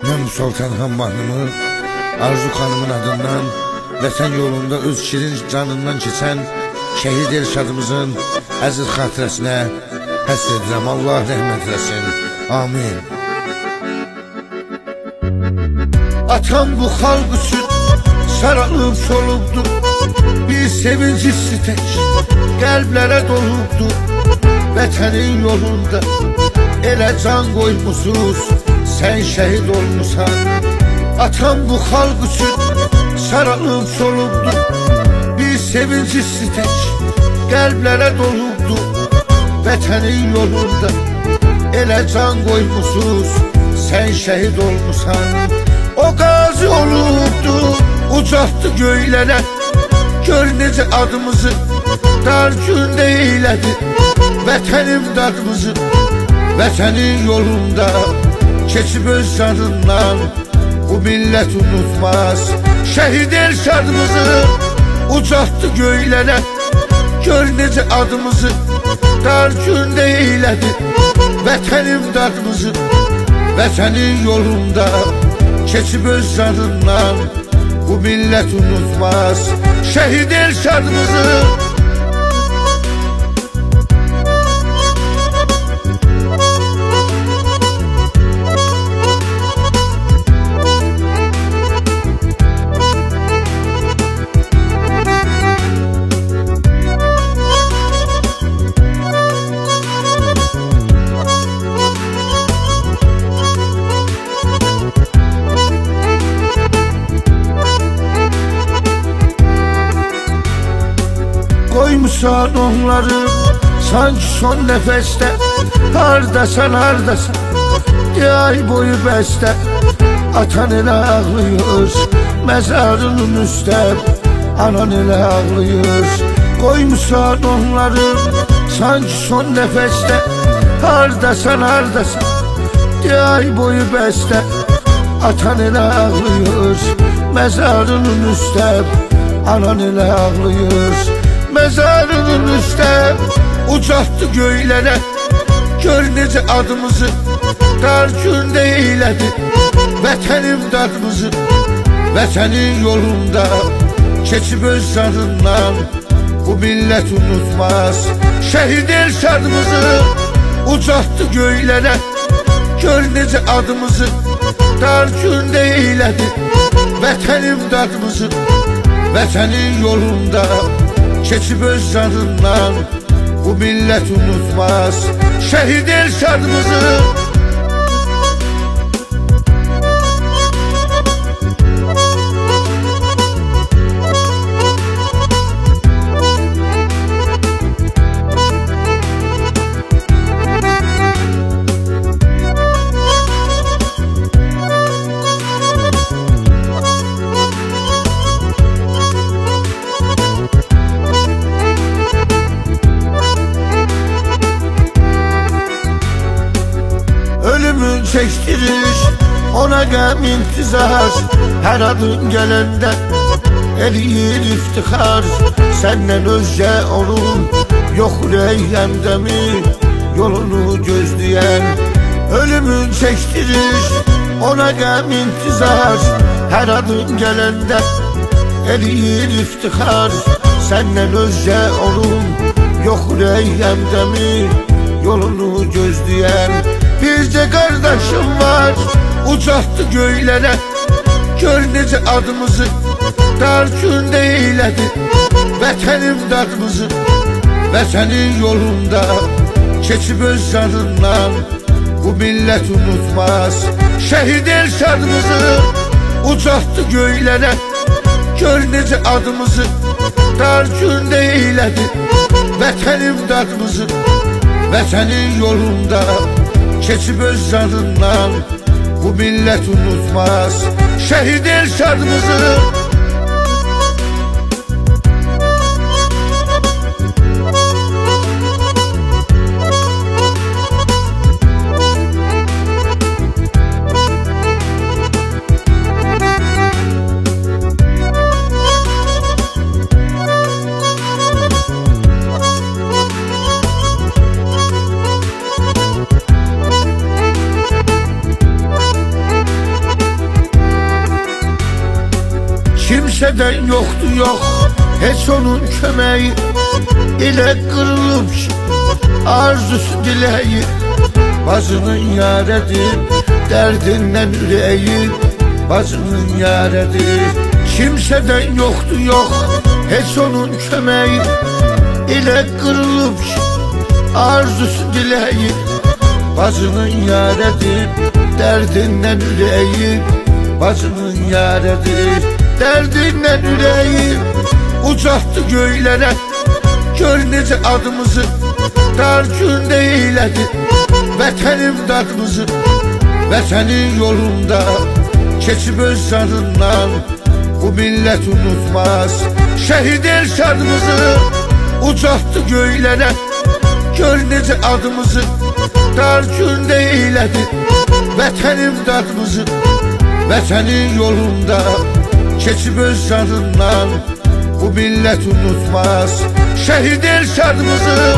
Mən Sultan Hammahnımı Arzu xanımın adından vətən yolunda öz şirin canından keçən şəhid Elşadımızın əziz xatirəsinə həsr edirəm. Allah rəhmət eləsin. Amin. Atam bu xalq üçün saralıb solubdur, bir sevinç hissi tək qəlblərə dolubdur. Vətənin yolunda elə can qoymuşuz, sən şəhid olmusan. Atam bu xalq üçün saralıb solubdur, bir sevinç hissi tək qəlblərə dolubdur. Vətənin yolunda elə can qoymuşuz, sən şəhid olmusan. O qazi olubdur, ucaltdı göylərə, gör necə adımızı dar gündə eylədi. Vətənim dadımızı vətənin yolunda keçib öz canından bu millət unutmaz. Şəhid Elşadımızı ucaltdı göylərə, gör necə adımızı dar gündə eylədi. Vətənim dadımızı vətənin yolunda keçib öz canından bu millət unutmaz. Şəhid Elşadımızı koymuşsan onları sanki son nefeste. Hardasan hardasan diye ay boyu beste. Atan ile ağlıyor mezarının üstte, anan ile ağlıyor. Koymuşsan onları sanki son nefeste. Hardasan hardasan diye ay boyu beste. Atan ile ağlıyor mezarının üstte, anan ile ağlıyor. Mezarının üstte ucaltdı göylərə, gör necə adımızı dar gündə eylədi. Vətənim dadımızı vətənin yolunda keçib öz canından bu millət unutmaz. Şəhid Elşadımızı ucaltdı göylərə, gör necə adımızı dar gündə eylədi. Vətənim dadımızı vətənin yolunda keçib öz canından bu millət unutmaz. Şəhid Elşadımızı çektirir ona qəm intizar. Hər adın gələndə eləyir iftixar. Səndən özgə onun yox ürəyimdəmi yolunu gözləyən. Ölümün çəkdirir ona qəm intizar. Hər adın gələndə eləyir iftixar. Səndən özgə onun yox ürəyimdəmi yolunu gözləyən. Bircə qardaşım var ucaltdı göylərə, gör necə adımızı dar gündə eylədi. Vətənim dadımızı vətənin yolunda keçib öz canından bu millət unutmaz. Şəhid Elşadımızı ucaltdı göylərə, gör necə adımızı dar gündə eylədi. Vətənim dadımızı vətənin yolunda keçib öz canından bu millət unutmaz. Şəhid Elşadımızı Kimseden yoktu yok, hiç onun kömeği ile kırılıp arzusu dileği. Bacının yaredir, derdinden üreği, bacının yaredir. Kimseden yoktu yok, hiç onun kömeği ile kırılıp arzusu dileği. Bacının yaredir, derdinden üreği, bacının yaredir, derdinden üreği. Ucattı göylere, gör necə adımızı dar günde eyledi. Vətənim dadımızı, vətənin yolunda keçib öz canından bu millət unutmaz. Şəhid Elşadımızı ucattı göylere, gör necə adımızı dar günde eyledi. Vətənim dadımızı, vətənin yolunda keçib öz canından bu millət unutmaz. Şəhid Elşadımızı